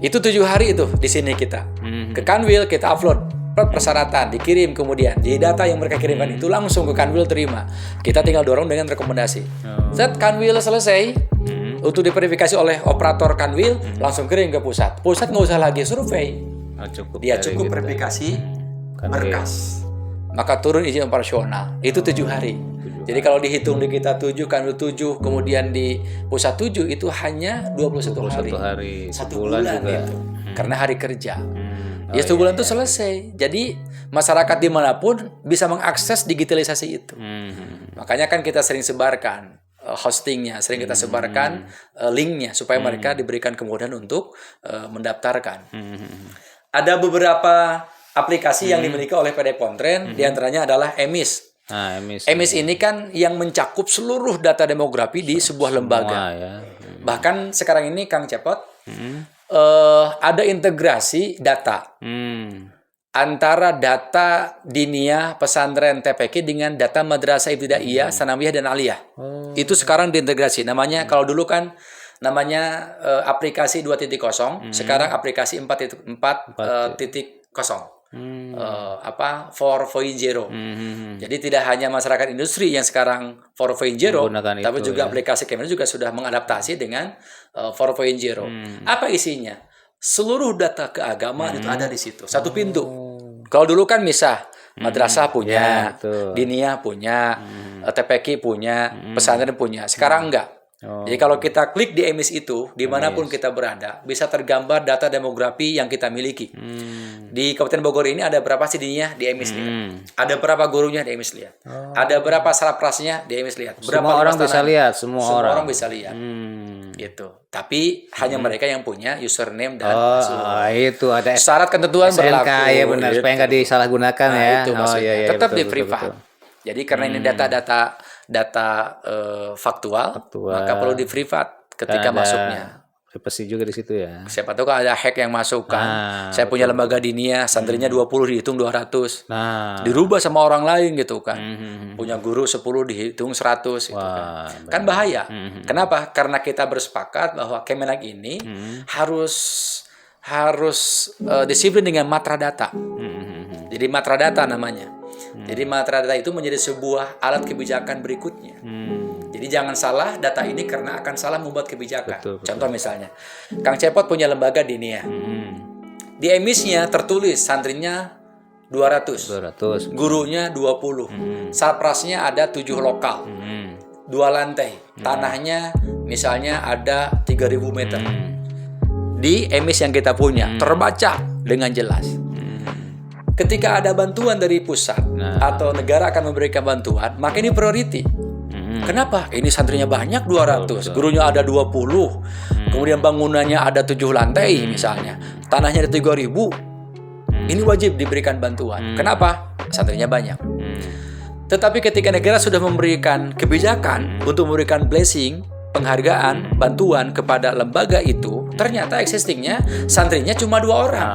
S2: Itu 7 hari itu di sini kita. Ke Kanwil kita upload persyaratan, dikirim kemudian. Jadi data yang mereka kirimkan itu langsung ke Kanwil terima. Kita tinggal dorong dengan rekomendasi. Set Kanwil selesai, untuk diverifikasi oleh operator Kanwil, langsung kirim ke pusat. Pusat nggak usah lagi survei. Dia cukup verifikasi berkas. Maka turun izin operasional. Itu 7 hari. Jadi kalau dihitung di kita 7, Kanwil 7, kemudian di pusat 7, itu hanya 21 hari. 1 bulan juga. Itu. Karena hari kerja. Ya 1 bulan itu selesai. Jadi masyarakat dimanapun bisa mengakses digitalisasi itu. Makanya kan kita sering sebarkan hostingnya, sering kita sebarkan linknya supaya mereka diberikan kemudahan untuk mendaftarkan. Ada beberapa aplikasi yang dimiliki oleh PD Pontren, diantaranya adalah EMIS. EMIS ini kan yang mencakup seluruh data demografi di sebuah lembaga. Bahkan sekarang ini Kang Cepot, ada integrasi data antara data diniyah pesantren TPQ dengan data madrasah ibtidaiyah, sanawiyah dan aliyah. Itu sekarang diintegrasi. Namanya kalau dulu kan namanya aplikasi 2.0, sekarang aplikasi 4.0. 4.0. Jadi tidak hanya masyarakat industri yang sekarang 4.0, tapi juga aplikasi Kemenlu juga sudah mengadaptasi dengan 4.0. Apa isinya? Seluruh data keagamaan itu ada di situ. Satu pintu. Kalau dulu kan misah, madrasah punya, diniyah punya, TPQ punya, pesantren punya. Sekarang enggak. Jadi kalau kita klik di EMIS itu, dimanapun kita berada, bisa tergambar data demografi yang kita miliki. Di Kabupaten Bogor ini ada berapa sih diniyah di EMIS lihat. Ada berapa gurunya di EMIS lihat. Ada berapa sarprasnya di EMIS lihat. Berapa
S1: semua orang bisa lihat, semua
S2: orang bisa lihat. Gitu. Tapi hanya mereka yang punya username dan password.
S1: Itu ada
S2: syarat ketentuan
S1: SNK,
S2: berlaku.
S1: Ya benar, supaya nggak disalahgunakan ya.
S2: Itu maksudnya.
S1: Iya,
S2: Tetap
S1: betul,
S2: di privat. Jadi karena ini data-data data faktual, maka perlu di privat ketika masuknya.
S1: Privasi juga di situ ya.
S2: Siapa tahu kan ada hack yang masuk kan. Saya punya lembaga dinia, santrinya 20 dihitung 200. Dirubah sama orang lain gitu kan. Punya guru 10 dihitung 100 gitu kan. Kan bahaya. Kenapa? Karena kita bersepakat bahwa Kemenak ini harus disiplin dengan matra data. Jadi matra data namanya. Jadi matra data itu menjadi sebuah alat kebijakan berikutnya. Jadi jangan salah data ini karena akan salah membuat kebijakan. Betul. Contoh misalnya, Kang Cepot punya lembaga dinia. Di emisnya tertulis santrinya 200. Gurunya 20. Sarprasnya ada 7 lokal. 2 lantai. Tanahnya misalnya ada 3.000 meter. Di emis yang kita punya terbaca dengan jelas. Ketika ada bantuan dari pusat atau negara akan memberikan bantuan, maka ini priority. Kenapa? Ini santrinya banyak 200, gurunya ada 20, kemudian bangunannya ada 7 lantai misalnya, tanahnya ada 3.000. Ini wajib diberikan bantuan. Kenapa? Santrinya banyak. Tetapi ketika negara sudah memberikan kebijakan untuk memberikan blessing, penghargaan, bantuan kepada lembaga itu, ternyata existingnya santrinya cuma 2 orang.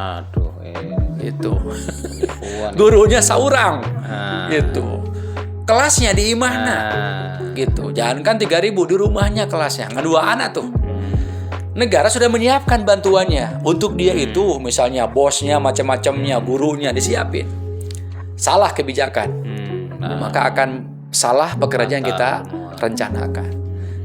S2: Itu. Gurunya seorang. Gitu. Kelasnya di mana? Gitu. Jangankan 3.000 di rumahnya kelasnya. Nggak 2 anak tuh. Negara sudah menyiapkan bantuannya untuk dia itu, misalnya bosnya, macam-macamnya, gurunya disiapin. Salah kebijakan, maka akan salah pekerjaan yang kita rencanakan.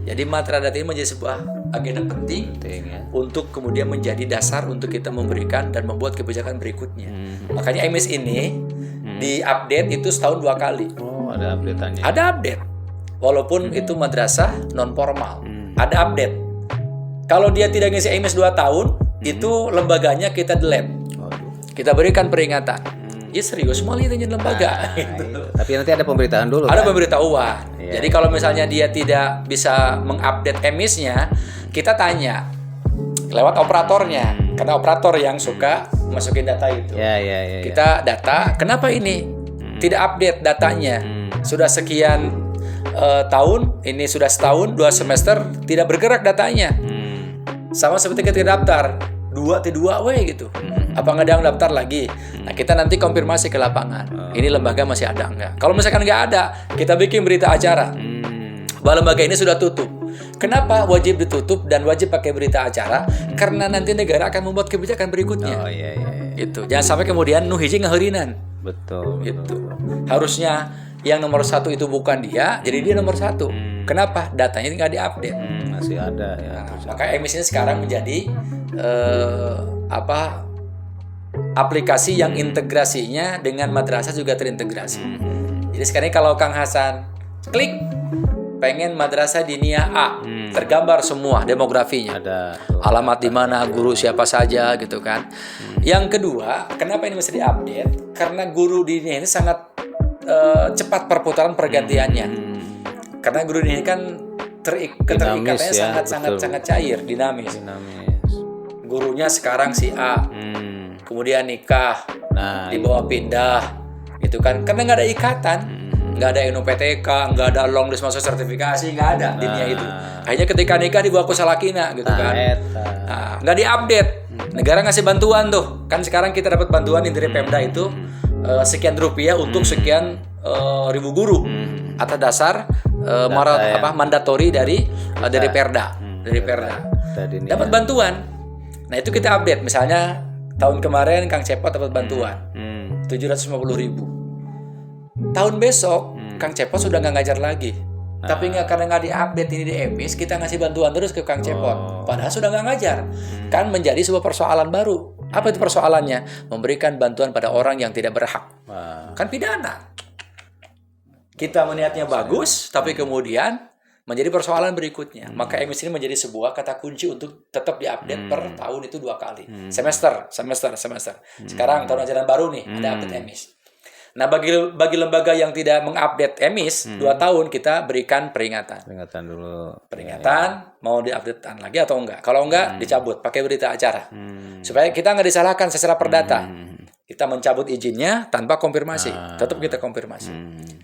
S2: Jadi matra data ini menjadi sebuah agenda penting ya, untuk kemudian menjadi dasar untuk kita memberikan dan membuat kebijakan berikutnya. Makanya emis ini diupdate itu setahun 2 kali.
S1: Ada update-annya.
S2: Ada update. Walaupun itu madrasah non formal, ada update. Kalau dia tidak ngisi emis 2 tahun, itu lembaganya kita delete. Kita berikan peringatan. Ya serius, mau lihat lembaga.
S1: Gitu. Tapi nanti ada pemberitahuan dulu.
S2: Ada pemberitahuan. Jadi kalau misalnya dia tidak bisa mengupdate emisnya, kita tanya lewat operatornya, karena operator yang suka masukin data itu. Kita data, kenapa ini tidak update datanya? Sudah sekian tahun, ini sudah setahun, 2 semester tidak bergerak datanya. Sama seperti ketika daftar 2T2W gitu. Apa nggak ada yang daftar lagi? Nah, kita nanti konfirmasi ke lapangan. Ini lembaga masih ada nggak? Kalau misalkan nggak ada, kita bikin berita acara bahwa lembaga ini sudah tutup. Kenapa wajib ditutup dan wajib pakai berita acara? Karena nanti negara akan membuat kebijakan berikutnya. Itu. Jangan sampai kemudian nu hiji ngaherinan.
S1: Betul.
S2: Itu. Harusnya yang nomor 1 itu bukan dia, jadi dia nomor 1. Kenapa? Datanya nggak diupdate.
S1: Masih ada ya.
S2: Maka emis ini sekarang menjadi aplikasi yang integrasinya dengan madrasah juga terintegrasi. Jadi sekarang kalau Kang Hasan klik pengen madrasah dinia A, tergambar semua demografinya.
S1: Ada
S2: alamat di mana, guru siapa saja gitu kan. Yang kedua, kenapa ini mesti diupdate? Karena guru dinia ini sangat cepat perputaran pergantiannya. Karena guru dinia kan keterikatannya sangat cair, dinamis. Gurunya sekarang si A, kemudian nikah, dibawa pindah, gitu kan? Karena nggak ada ikatan, nggak ada NUPTK, nggak ada long list masuk sertifikasi, nggak ada dinia itu. Akhirnya ketika nikah dibawa ke Salakina, gitu kan? Nggak diupdate. Negara ngasih bantuan tuh, kan sekarang kita dapat bantuan dari Pemda itu sekian rupiah untuk sekian ribu guru atas dasar mandatori dari Perda, dapat bantuan. Nah itu kita update, misalnya tahun kemarin Kang Cepot dapat bantuan 750.000. Tahun besok Kang Cepot sudah nggak ngajar lagi, tapi karena nggak diupdate ini di emis, kita ngasih bantuan terus ke Kang Cepot, padahal sudah nggak ngajar. Kan menjadi sebuah persoalan baru. Apa itu persoalannya? Memberikan bantuan pada orang yang tidak berhak. Kan pidana. Kita meniatnya bagus, tapi kemudian menjadi persoalan berikutnya. Maka emis ini menjadi sebuah kata kunci untuk tetap diupdate per tahun itu 2 kali. Semester. Sekarang tahun ajaran baru nih, ada update emis. Nah, bagi lembaga yang tidak mengupdate emis 2 tahun, kita berikan peringatan.
S1: Peringatan dulu.
S2: Peringatan, mau diupdatean lagi atau enggak. Kalau enggak, dicabut pakai berita acara. Supaya kita nggak disalahkan secara perdata. Kita mencabut izinnya tanpa konfirmasi. Tetap kita konfirmasi.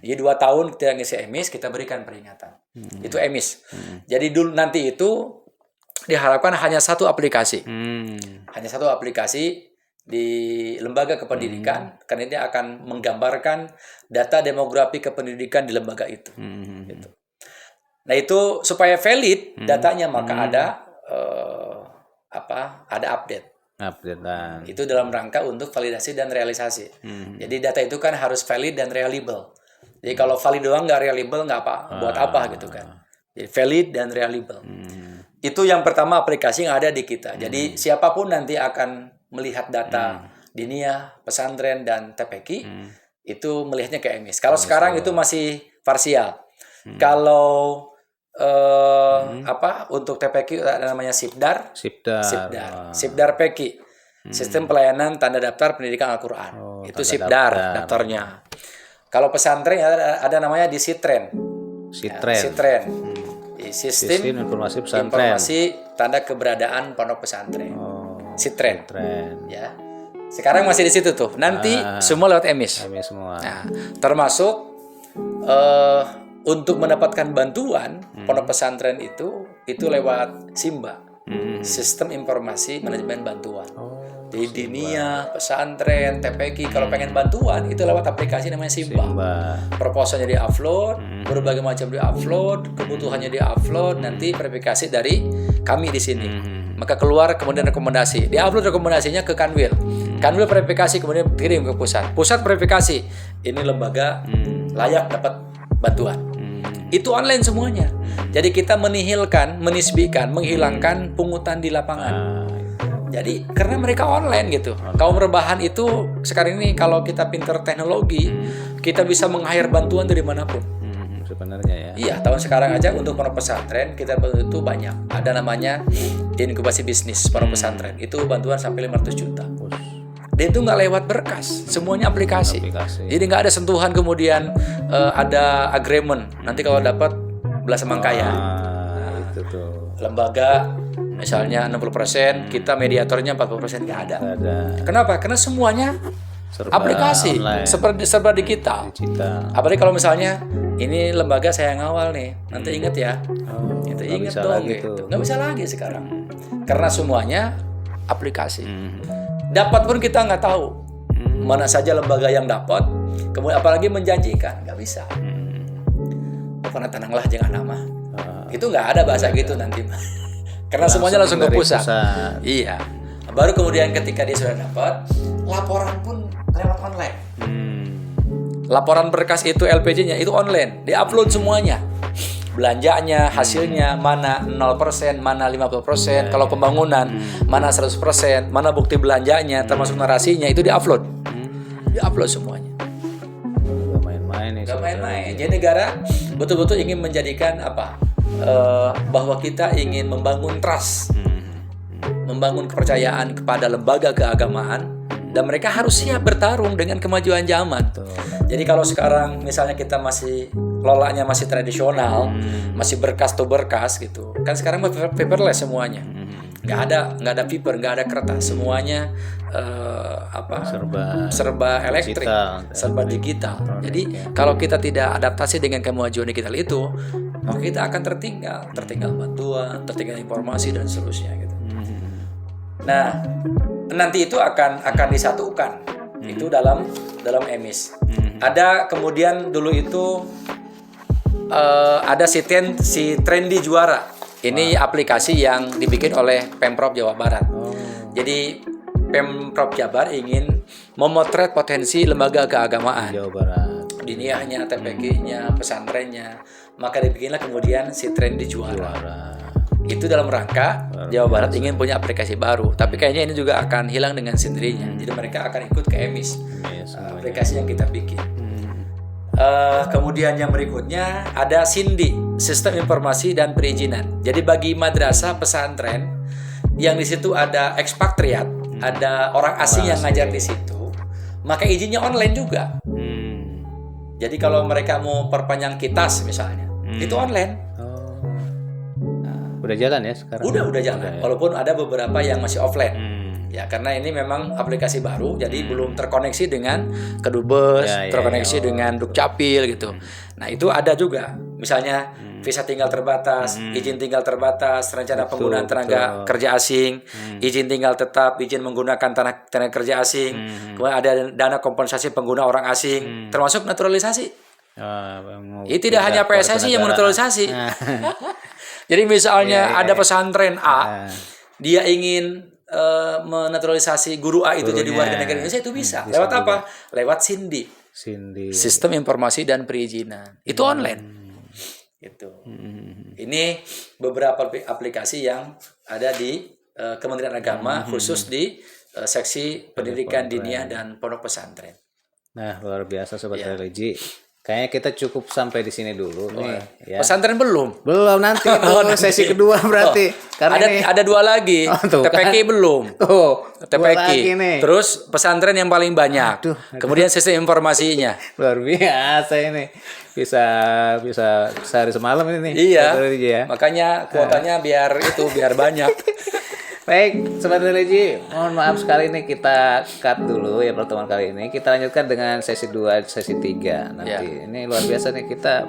S2: Jadi 2 tahun kita ngisi emis, kita berikan peringatan. Itu emis. Jadi dulu nanti itu diharapkan hanya satu aplikasi. Hanya satu aplikasi di lembaga kependidikan, karena ini akan menggambarkan data demografi kependidikan di lembaga itu. Gitu. Nah itu supaya valid datanya maka ada ada update. Itu dalam rangka untuk validasi dan realisasi. Jadi data itu kan harus valid dan reliable. Jadi kalau valid doang nggak reliable nggak buat apa gitu kan. Jadi valid dan reliable. Itu yang pertama aplikasi yang ada di kita. Jadi siapapun nanti akan melihat data Dinia, pesantren dan TPQ itu melihatnya ke emis. Kalau sekarang itu masih parsial. Kalau untuk TPQ ada namanya Sibdar PQ, Sistem Pelayanan Tanda Daftar Pendidikan Al-Quran. Itu Sibdar daftarnya. Kalau pesantren ada namanya di Sitren. Sistem Informasi Tanda Keberadaan Pondok Pesantren. Sitren. Ya. Sekarang masih di situ tuh. Nanti semua lewat emis.
S1: Semua.
S2: Nah, termasuk untuk mendapatkan bantuan pondok pesantren itu lewat SIMBA. Sistem Informasi Manajemen Bantuan. Di Dinia, pesantren, TPQ kalau pengen bantuan itu lewat aplikasi namanya SIMBA. Proposalnya di-upload, berbagai macam di-upload, kebutuhannya di-upload, nanti verifikasi dari kami di sini. Maka keluar kemudian rekomendasi. Di-upload rekomendasinya ke Kanwil. Kanwil verifikasi kemudian kirim ke pusat. Pusat verifikasi. Ini lembaga layak dapat bantuan. Itu online semuanya. Jadi kita menisbikan, menghilangkan pungutan di lapangan. Jadi karena mereka online gitu. Kaum rebahan itu sekarang ini kalau kita pinter teknologi, kita bisa meng-hire bantuan dari manapun.
S1: Sebenarnya ya.
S2: Iya, tahun sekarang aja untuk pondok pesantren kita itu banyak. Ada namanya inkubasi bisnis pondok pesantren. Itu bantuan sampai 500 juta. Dan itu nggak lewat berkas, semuanya aplikasi. Jadi nggak ada sentuhan kemudian ada agreement. Nanti kalau dapat belas mangkaya.
S1: Itu tuh.
S2: Lembaga misalnya 60%, kita mediatornya 40% nggak ada. Kenapa? Karena semuanya aplikasi, serba digital. Apalagi kalau misalnya ini lembaga saya ngawal nih, nanti ingat ya. Itu ingat dong gitu. Nggak bisa lagi sekarang. Karena semuanya aplikasi. Dapat pun kita nggak tahu mana saja lembaga yang dapat, kemudian apalagi menjanjikan, nggak bisa. Pokoknya tenanglah jangan nama. Itu nggak ada bahasa gitu nanti. Karena semuanya langsung ke pusat. Iya. Baru kemudian ketika dia sudah dapat, laporan pun lewat online. Laporan berkas itu LPJ-nya itu online, di-upload semuanya. Belanjanya, hasilnya, mana 0%, mana 50%, kalau pembangunan, mana 100%, mana bukti belanjanya, termasuk narasinya, itu di-upload. Di-upload semuanya. Gak main-main. Jadi negara betul-betul ingin menjadikan bahwa kita ingin membangun trust, membangun kepercayaan kepada lembaga keagamaan, dan mereka harus siap bertarung dengan kemajuan zaman. Jadi kalau sekarang misalnya kita masih lolanya masih tradisional, masih berkas to berkas gitu, kan sekarang paperless semuanya. Nggak ada paper, nggak ada kertas, semuanya serba elektrik, serba digital. Jadi kalau kita tidak adaptasi dengan kemajuan digital itu, maka kita akan tertinggal bantuan, tertinggal informasi dan seterusnya gitu. Nah, nanti itu akan disatukan itu dalam emis. Ada kemudian dulu itu ada si Trendy Juara. Ini aplikasi yang dibikin oleh Pemprov Jawa Barat. Jadi Pemprov Jabar ingin memotret potensi lembaga keagamaan
S1: Jawa Barat,
S2: Diniahnya, TPQ-nya, pesantrennya. Maka dibikinlah kemudian si Trendy Juara. Itu dalam rangka Jawa Barat ingin punya aplikasi baru, tapi kayaknya ini juga akan hilang dengan sendirinya. Jadi mereka akan ikut ke emis, aplikasi yang kita bikin. Kemudian yang berikutnya ada SINDI, Sistem Informasi dan Perizinan. Jadi bagi madrasah pesantren yang di situ ada ekspatriat, ada orang asing yang ngajar di situ, maka izinnya online juga. Jadi kalau mereka mau perpanjang kitas misalnya, itu online.
S1: Udah jalan ya sekarang?
S2: Udah jalan. Walaupun ada beberapa yang masih offline. Ya, karena ini memang aplikasi baru, jadi belum terkoneksi dengan kedubes, terkoneksi dengan Dukcapil gitu. Nah, itu ada juga. Misalnya visa tinggal terbatas, izin tinggal terbatas, rencana penggunaan tenaga kerja asing, izin tinggal tetap, izin menggunakan tenaga kerja asing, kemudian ada dana kompensasi pengguna orang asing, termasuk naturalisasi. Itu tidak hanya PSSI yang menaturalisasi. Jadi misalnya ada pesantren A, dia ingin menaturalisasi guru A itu jadi warga negara Indonesia, itu bisa. Lewat apa? Lewat SINDI. Sistem Informasi dan Perizinan. Itu online. Itu. Ini beberapa aplikasi yang ada di Kementerian Agama, khusus di seksi pendidikan diniyah dan pondok pesantren.
S1: Nah, luar biasa Sobat Religi. Kayaknya kita cukup sampai di sini dulu nih. Ya.
S2: Pesantren belum?
S1: Belum, nanti sesi kedua berarti. Karena
S2: ada dua lagi. TPQ belum. TPQ. Terus pesantren yang paling banyak. Kemudian sistem informasinya.
S1: Luar biasa ini. Bisa sehari semalam ini nih.
S2: Iya. Makanya kuotanya biar banyak.
S1: Baik, Sobat Religi, mohon maaf sekali nih kita cut dulu ya pertemuan kali ini. Kita lanjutkan dengan sesi 2, sesi 3 nanti. Ini luar biasa nih, kita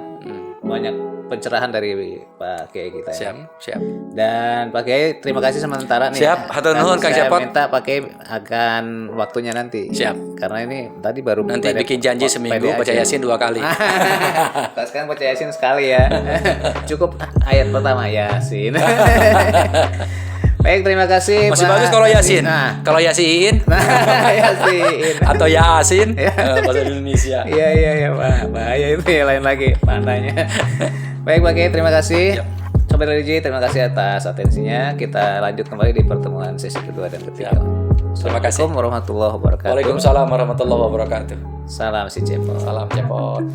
S1: banyak pencerahan dari Pak Kiai kita ini.
S2: Siap.
S1: Dan Pak Kiai, terima kasih sementara nih.
S2: Siap, hatur nuhun Kang Cepot.
S1: Saya minta Pak Kiai akan waktunya nanti.
S2: Siap.
S1: Karena ini tadi baru
S2: nanti bikin janji seminggu baca Yasin 2 kali.
S1: Sekarang baca Yasin sekali ya. Cukup ayat pertama Yasin. Baik, terima kasih.
S2: Masih bagus kalau Yasin. Kalau Yasin.
S1: Yasin.
S2: Atau Yasin. Bahasa Indonesia.
S1: Iya, Pak. Bahaya itu ya, lain lagi maknanya. Baik, Pak Kiai, terima kasih. Sobat Religi, terima kasih atas atensinya. Kita lanjut kembali di pertemuan sesi kedua dan ketiga.
S2: Terima kasih.
S1: Assalamualaikum warahmatullahi wabarakatuh.
S2: Waalaikumsalam warahmatullahi wabarakatuh.
S1: Salam si Cepot.
S2: Salam Cepot.